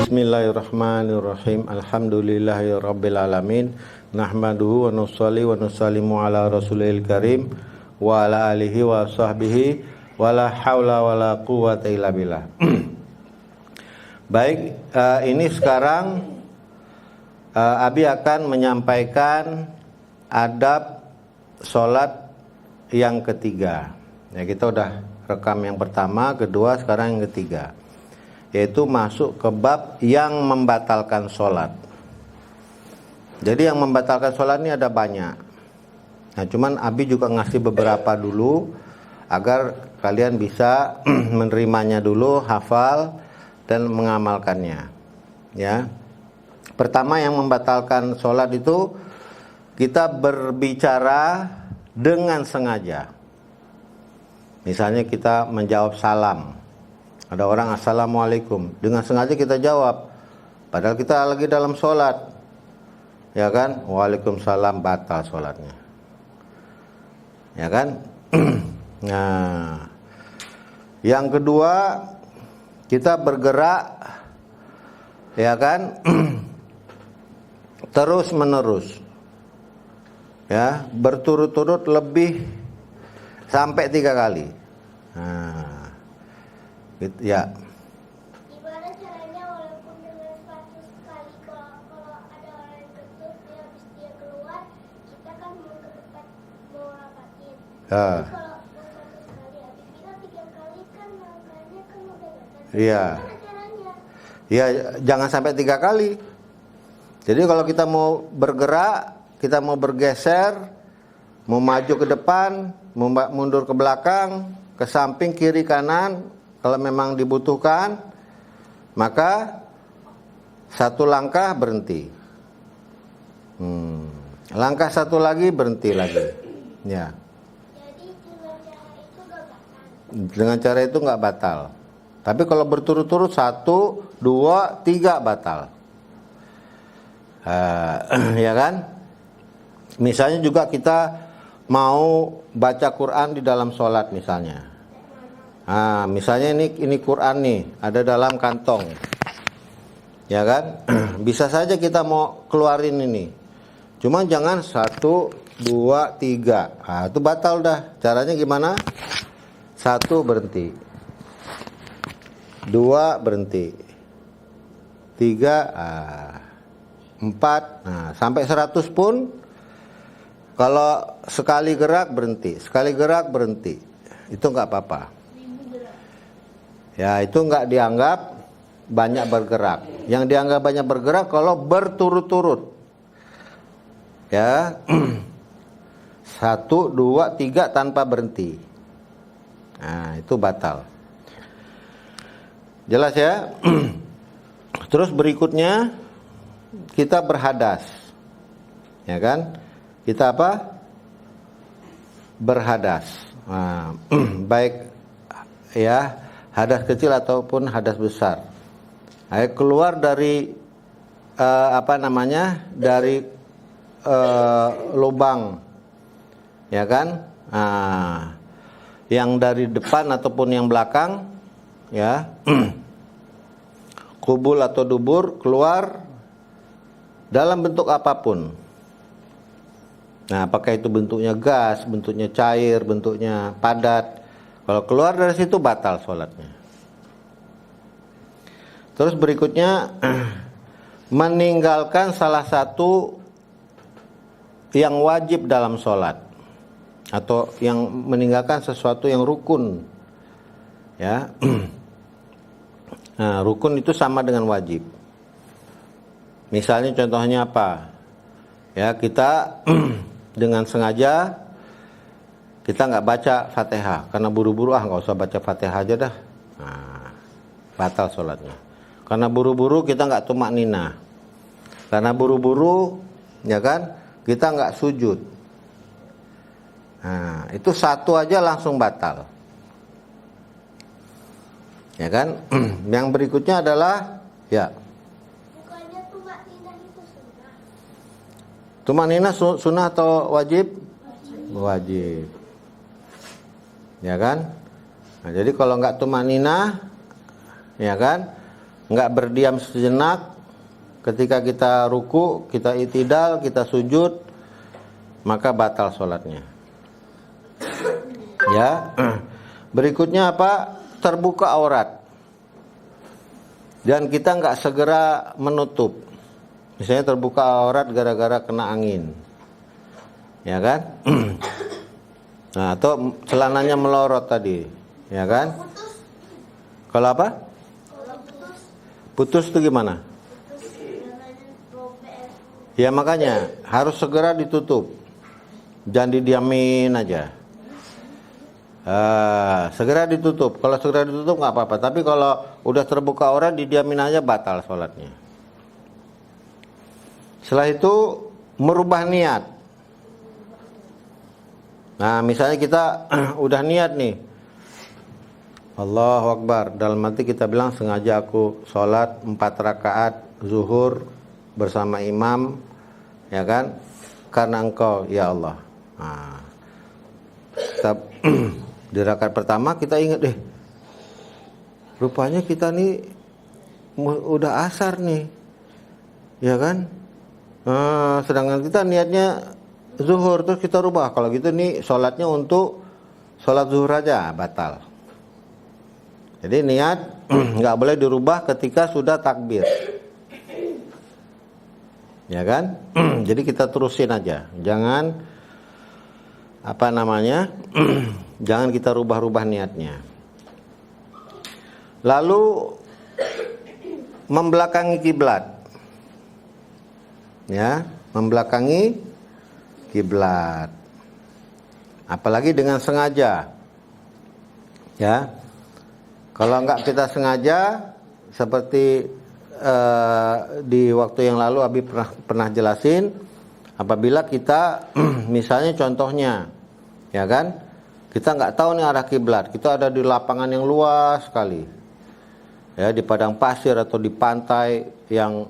Bismillahirrahmanirrahim. Alhamdulillahirabbil alamin. Nahmaduhu wa nusalli wa nusallimu ala rasulil karim wa ala alihi wa sahbihi wa la haula wa la quwwata illa billah. Baik, ini sekarang Abi akan menyampaikan adab sholat yang ketiga. Ya, kita udah rekam yang pertama, kedua, sekarang yang ketiga, yaitu masuk ke bab yang membatalkan sholat. Jadi yang membatalkan sholat ini ada banyak. Nah, cuman Abi juga ngasih beberapa dulu agar kalian bisa menerimanya dulu, hafal dan mengamalkannya. Ya. Pertama, yang membatalkan sholat itu kita berbicara dengan sengaja. Misalnya kita menjawab salam. Ada orang assalamualaikum, dengan sengaja kita jawab, padahal kita lagi dalam sholat, ya kan? Waalaikumsalam, batal sholatnya, ya kan? Nah, yang kedua, kita bergerak, ya kan? Terus menerus, ya, berturut-turut lebih sampai 3 kali. Nah, ya. Gimana caranya walaupun dengan 100 kali, kalau ada orang yang tertutup habis dia keluar, kita kan mau ke tempat mau rapatin. Kalau mau 100 kali habis kita 3 kali kan langkahnya kan udah batas. Iya. Gimana caranya? Ya, jangan sampai 3 kali. Jadi kalau kita mau bergerak, kita mau bergeser, mau maju ke depan, mau mundur ke belakang, ke samping, kiri, kanan, kalau memang dibutuhkan, maka 1 langkah berhenti. Langkah 1 lagi berhenti lagi. Ya. Jadi dengan cara itu gak batal. Dengan cara itu nggak batal. Tapi kalau berturut-turut 1, 2, 3 batal. Ya kan? Misalnya juga kita mau baca Quran di dalam sholat misalnya. Misalnya ini Quran nih, ada dalam kantong, ya kan? Bisa saja kita mau keluarin ini, cuma jangan 1, 2, 3. Itu batal dah. Caranya gimana? 1 berhenti, 2 berhenti, 3, 4. Sampai 100 pun, kalau sekali gerak berhenti, sekali gerak berhenti, itu nggak apa-apa. Ya, itu nggak dianggap banyak bergerak. Yang dianggap banyak bergerak kalau berturut-turut. Ya, 1, 2, 3 tanpa berhenti. Nah, itu batal. Jelas ya? Terus berikutnya kita berhadas. Ya kan? Kita apa? Berhadas. Baik ya, hadas kecil ataupun hadas besar. Keluar dari dari lubang, ya kan? Yang dari depan ataupun yang belakang, ya. Kubul atau dubur, keluar dalam bentuk apapun. Nah, apakah itu bentuknya gas, bentuknya cair, bentuknya padat? Kalau keluar dari situ batal sholatnya. Terus berikutnya, meninggalkan salah satu yang wajib dalam sholat, atau yang meninggalkan sesuatu yang rukun. Ya, nah, rukun itu sama dengan wajib. Misalnya contohnya apa? Ya, kita dengan sengaja kita nggak baca Fatihah karena buru-buru, nggak usah baca Fatihah aja dah. Nah, batal sholatnya. Karena buru-buru kita nggak tumak nina. Karena buru-buru, ya kan, kita nggak sujud. Nah, itu 1 aja langsung batal. Ya kan? Yang berikutnya adalah, ya. Bukannya tumak ninah itu sunnah? Tumak nina sunnah atau wajib? wajib. Ya kan? Nah, jadi kalau nggak tumanina, ya kan, nggak berdiam sejenak, ketika kita ruku, kita i'tidal, kita sujud, maka batal sholatnya. Ya. Berikutnya apa? Terbuka aurat. Dan kita nggak segera menutup. Misalnya terbuka aurat gara-gara kena angin. Ya kan? Nah, atau celananya melorot tadi. Ya kan? Kalau apa? Putus itu gimana? Ya makanya harus segera ditutup. Jangan didiamin aja. Segera ditutup. Kalau segera ditutup nggak apa-apa. Tapi kalau udah terbuka aurat didiamin aja, batal sholatnya. Setelah itu merubah niat. Nah misalnya kita udah niat nih, Allahu Akbar, dalam hati kita bilang sengaja aku sholat 4 rakaat zuhur bersama imam, ya kan, karena engkau ya Allah. Nah, kita di rakaat pertama kita ingat deh, rupanya kita nih udah asar nih, ya kan. Sedangkan kita niatnya zuhur, terus kita rubah. Kalau gitu nih sholatnya untuk sholat zuhur aja, batal. Jadi niat nggak boleh dirubah ketika sudah takbir, ya kan. Jadi kita terusin aja, jangan jangan kita rubah-rubah niatnya. Lalu membelakangi kiblat, ya, membelakangi kiblat, apalagi dengan sengaja, ya. Kalau enggak kita sengaja, seperti di waktu yang lalu Abi pernah jelasin, apabila kita misalnya contohnya, ya kan, kita nggak tahu nih arah kiblat, kita ada di lapangan yang luas sekali, ya, di padang pasir atau di pantai yang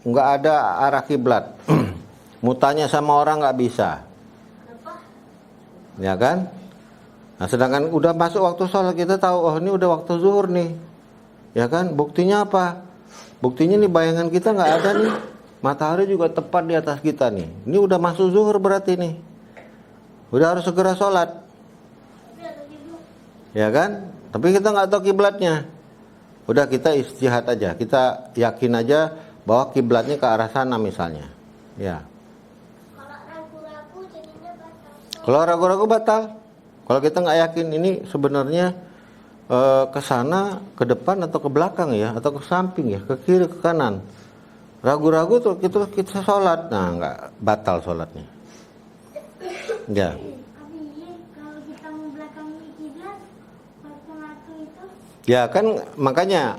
nggak ada arah kiblat, mau tanya sama orang nggak bisa, ya kan. Nah, sedangkan udah masuk waktu sholat, kita tahu, oh ini udah waktu zuhur nih, ya kan. Buktinya apa? Buktinya nih bayangan kita nggak ada nih, matahari juga tepat di atas kita nih. Ini udah masuk zuhur berarti nih, udah harus segera sholat, ya kan. Tapi kita nggak tahu kiblatnya, udah kita istihad aja, kita yakin aja bahwa kiblatnya ke arah sana misalnya, ya. Kalau ragu-ragu batal. Kalau kita nggak yakin ini sebenarnya ke sana, ke depan atau ke belakang ya, atau ke samping ya, ke kiri, ke kanan, ragu-ragu tuh kita sholat, nah nggak, batal sholatnya. Ya. Ya kan, makanya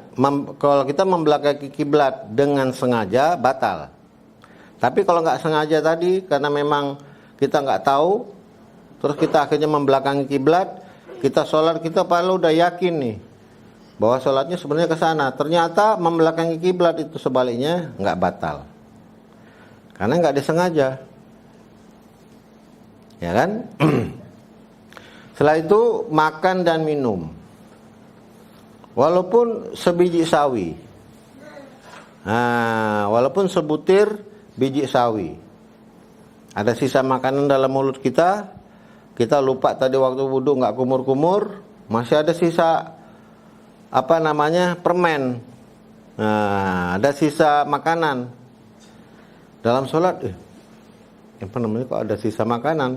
kalau kita membelakangi kiblat dengan sengaja batal. Tapi kalau nggak sengaja tadi, karena memang kita nggak tahu, terus kita akhirnya membelakangi kiblat, kita sholat, kita paling udah yakin nih bahwa sholatnya sebenarnya ke sana. Ternyata membelakangi kiblat itu sebaliknya, nggak batal, karena nggak disengaja, ya kan. Setelah itu makan dan minum, walaupun sebiji sawi, walaupun sebutir biji sawi, ada sisa makanan dalam mulut kita. Kita lupa tadi waktu wudhu nggak kumur-kumur, masih ada sisa permen. Nah, ada sisa makanan dalam sholat. Kok ada sisa makanan?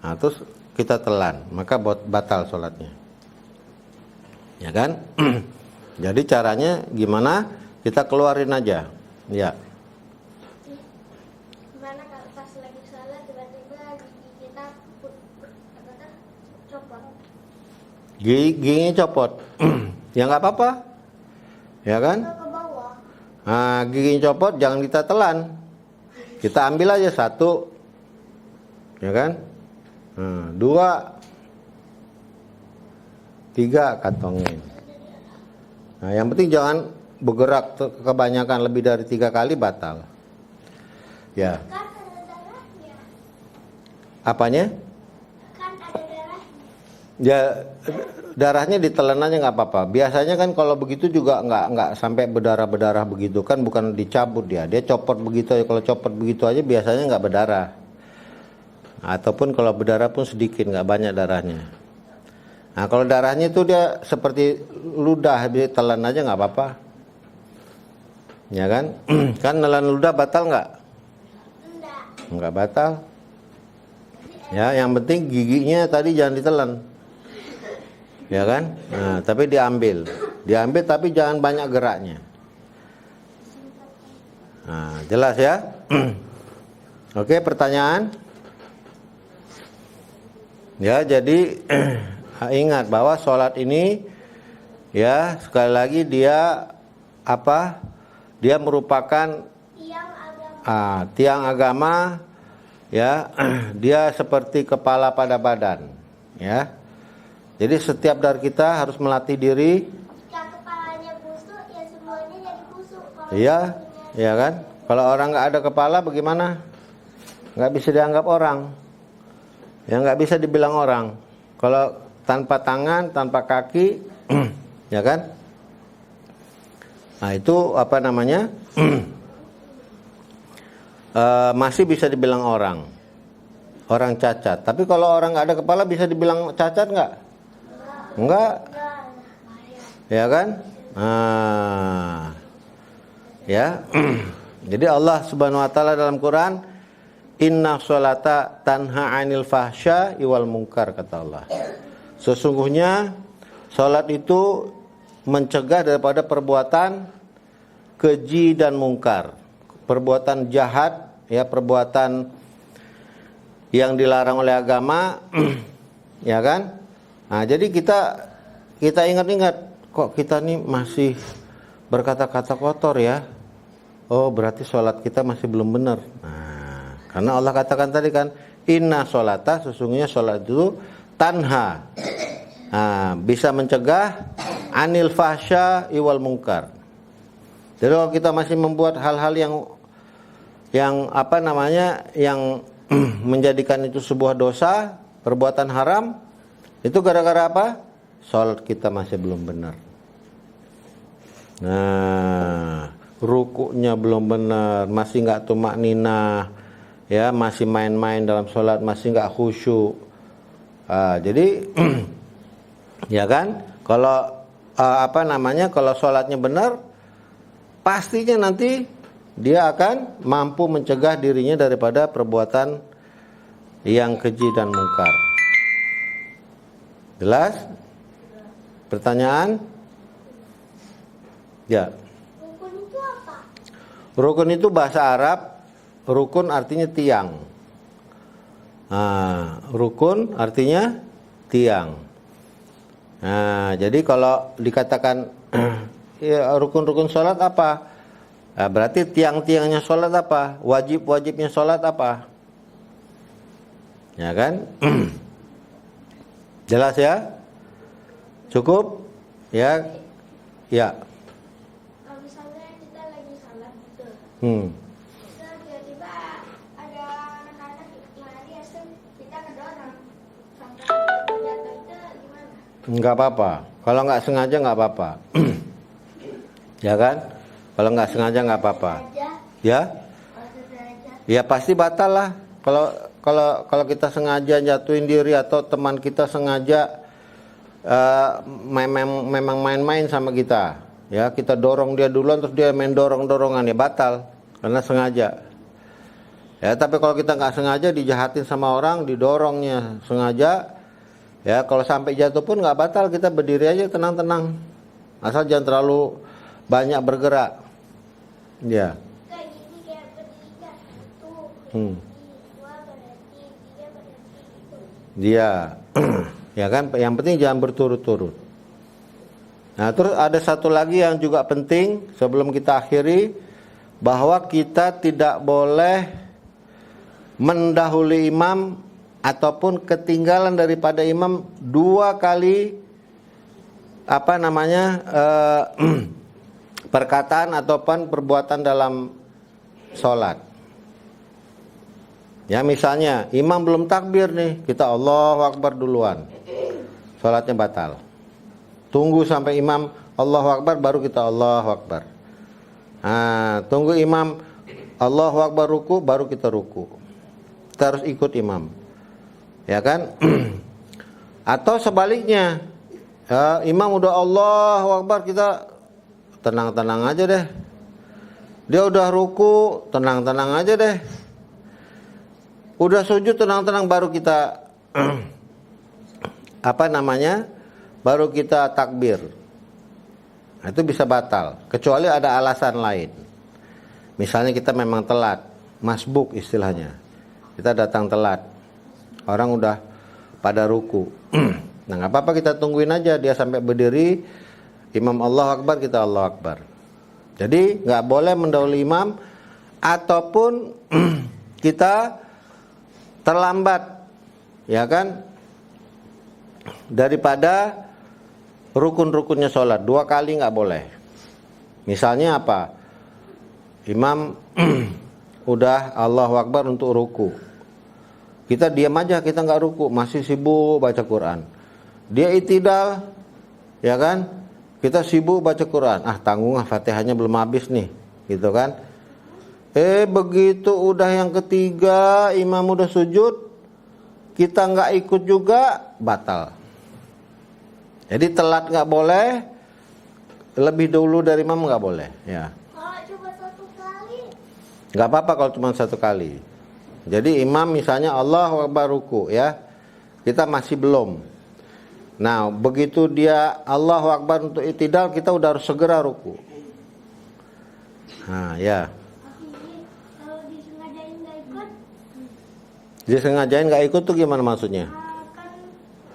Nah, terus kita telan, maka batal sholatnya, ya kan? Jadi caranya gimana? Kita keluarin aja, ya. Giginya copot, ya nggak apa-apa, ya kan? Nah, giginya copot, jangan kita telan, kita ambil aja 1, ya kan? 2, 3 kantongin. Nah, yang penting jangan bergerak kebanyakan, lebih dari 3 kali batal, ya. Apanya? Kan ada darah. Ya, darahnya ditelan aja nggak apa-apa. Biasanya kan kalau begitu juga nggak sampai berdarah begitu kan, bukan dicabut dia copot begitu aja. Kalau copot begitu aja biasanya nggak berdarah. Ataupun kalau berdarah pun sedikit, nggak banyak darahnya. Nah kalau darahnya itu dia seperti ludah, ditelan aja nggak apa-apa. Ya kan? Kan nelan ludah batal nggak? Enggak. Nggak batal. Ya, yang penting giginya tadi jangan ditelan. Ya kan? Nah, tapi diambil tapi jangan banyak geraknya. Nah, jelas ya? Oke, pertanyaan? Ya, jadi ingat bahwa sholat ini ya sekali lagi dia apa? Dia merupakan tiang agama ya. Dia seperti kepala pada badan ya. Jadi setiap dari kita harus melatih diri. Jika kepalanya busuk, ya semuanya jadi busuk. Iya, iya kan? Kalau orang nggak ada kepala bagaimana? Nggak bisa dianggap orang. Ya nggak bisa dibilang orang. Kalau tanpa tangan, tanpa kaki, ya kan? Nah itu apa namanya? Masih bisa dibilang orang. Orang cacat. Tapi kalau orang nggak ada kepala bisa dibilang cacat nggak? Enggak, ya kan? Ya, jadi Allah Subhanahu Wa Taala dalam Quran, Inna sholata tanha anil fahsya iwal munkar, kata Allah. Sesungguhnya sholat itu mencegah daripada perbuatan keji dan mungkar, perbuatan jahat, ya perbuatan yang dilarang oleh agama, ya kan? Nah, jadi kita ingat-ingat, kok kita nih masih berkata-kata kotor ya. Oh, berarti sholat kita masih belum benar. Nah, karena Allah katakan tadi kan, inna sholata, sesungguhnya sholat itu tanha. Nah, bisa mencegah anil fahsya iwal munkar. Jadi kalau kita masih membuat hal-hal yang apa namanya, yang menjadikan itu sebuah dosa, perbuatan haram, itu gara-gara apa? Sholat kita masih belum benar. Nah, rukuknya belum benar, masih nggak tumak ninah, ya masih main-main dalam sholat, masih nggak khusyuk. Jadi, ya kan? Kalau apa namanya? Kalau sholatnya benar, pastinya nanti dia akan mampu mencegah dirinya daripada perbuatan yang keji dan mungkar. Jelas? Pertanyaan? Ya. Rukun itu apa? Rukun itu bahasa Arab. Rukun artinya tiang. Rukun artinya tiang. Nah, jadi kalau dikatakan ya, rukun-rukun sholat apa? Nah, berarti tiang-tiangnya sholat apa? Wajib-wajibnya sholat apa? Ya kan? Jelas ya? Cukup? Ya? Ya. Kalau misalnya kita lagi salat gitu, terus tiba-tiba ada anak-anak lari asal kita ngedorong sampai jatuh, itu gimana? Enggak apa-apa. Kalau nggak sengaja nggak apa-apa. Ya kan? Kalau nggak sengaja nggak apa-apa. Ya? Ya pasti batal lah. Kalau kita sengaja jatuhin diri atau teman kita sengaja memang main-main sama kita, ya kita dorong dia duluan terus dia main dorong-dorongan, ya batal karena sengaja. Ya tapi kalau kita nggak sengaja dijahatin sama orang, didorongnya sengaja, ya kalau sampai jatuh pun nggak batal, kita berdiri aja tenang-tenang, asal jangan terlalu banyak bergerak. Ya. Kayak gini, kayak bertiga tuh. Dia, ya kan, yang penting jangan berturut-turut. Nah, terus ada satu lagi yang juga penting sebelum kita akhiri, bahwa kita tidak boleh mendahului imam ataupun ketinggalan daripada imam 2 kali perkataan ataupun perbuatan dalam sholat. Ya misalnya imam belum takbir nih, kita Allahu Akbar duluan, sholatnya batal. Tunggu sampai imam Allahu Akbar baru kita Allahu Akbar. Tunggu imam Allahu Akbar ruku baru kita ruku. Kita harus ikut imam, ya kan? Atau sebaliknya, imam udah Allahu Akbar, kita tenang-tenang aja deh. Dia udah ruku, tenang-tenang aja deh. Udah sujud, tenang-tenang baru kita baru kita takbir. Itu bisa batal, kecuali ada alasan lain. Misalnya kita memang telat, masbuk istilahnya. Kita datang telat, orang udah pada ruku. Nah nggak apa-apa, kita tungguin aja dia sampai berdiri. Imam Allahu Akbar, kita Allahu Akbar. Jadi nggak boleh mendahului imam, ataupun kita terlambat, ya kan, daripada rukun-rukunnya sholat. 2 kali nggak boleh. Misalnya apa? Imam udah Allahu Akbar untuk ruku, kita diam aja, kita nggak ruku, masih sibuk baca Quran. Dia itidal, ya kan, kita sibuk baca Quran. Tanggung Fatihahnya belum habis nih, gitu kan. Begitu udah yang ketiga, imam udah sujud, kita nggak ikut juga, batal. Jadi telat nggak boleh, lebih dulu dari imam nggak boleh. Ya. Kalau cuma 1 kali? Nggak apa-apa kalau cuma 1 kali. Jadi imam misalnya Allahu Akbar ruku, ya, kita masih belum. Nah begitu dia Allahu Akbar untuk itidal, kita udah harus segera ruku. Ya. Disengajain nggak ikut tuh gimana maksudnya? Kan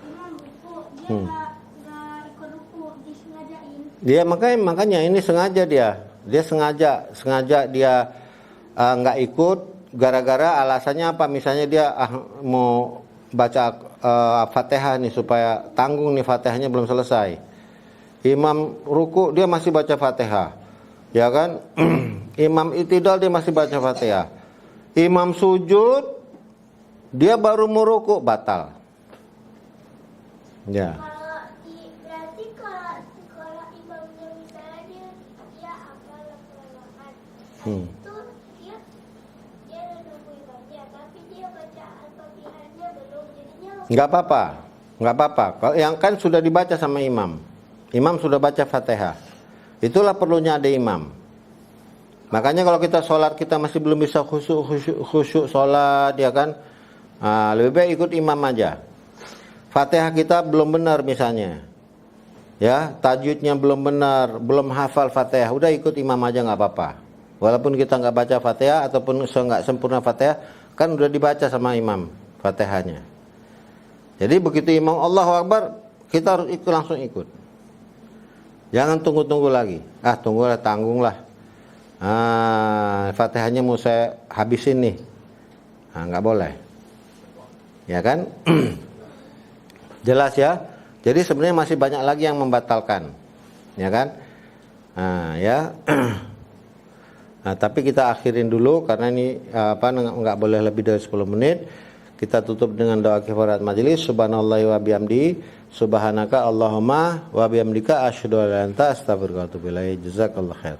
imam ruku, dia nggak ikut ruku, disengajain. Dia makanya ini sengaja dia sengaja dia nggak ikut gara-gara alasannya apa? Misalnya dia mau baca Fatihah nih supaya tanggung nih, Fatihahnya belum selesai. Imam ruku dia masih baca Fatihah, ya kan? Imam itidal dia masih baca Fatihah. Imam sujud dia baru mau ruku, batal. Ya. Berarti kalau imamnya misalnya dia hafal Al-Quran, itu dia udah nunggu imamnya, tapi dia baca Al-Fatihahnya belum, jadinya Nggak apa-apa. Kalau yang kan sudah dibaca sama imam, imam sudah baca Fatihah, itulah perlunya ada imam. Makanya kalau kita sholat kita masih belum bisa khusyuk sholat, ya kan? Lebih baik ikut imam aja. Fatihah kita belum benar misalnya, ya, tajwidnya belum benar, belum hafal Fatihah, udah ikut imam aja nggak apa-apa. Walaupun kita nggak baca Fatihah ataupun nggak sempurna Fatihah, kan udah dibaca sama imam Fatihahnya. Jadi begitu imam Allahu Akbar, kita harus langsung ikut. Jangan tunggu-tunggu lagi. Tunggulah, tanggunglah. Fatihahnya mau saya habisin nih. Nggak boleh. Ya kan? Jelas ya? Jadi sebenarnya masih banyak lagi yang membatalkan. Ya kan? Ya. Tapi kita akhirin dulu karena ini nggak boleh lebih dari 10 menit. Kita tutup dengan doa kifarat majelis. Subhanallahi wa bihamdi, subhanaka Allahumma wa bihamdika asyhadu an la ilaha illa anta astaghfiruka wa atubu ilaik. Jazakallahu khair.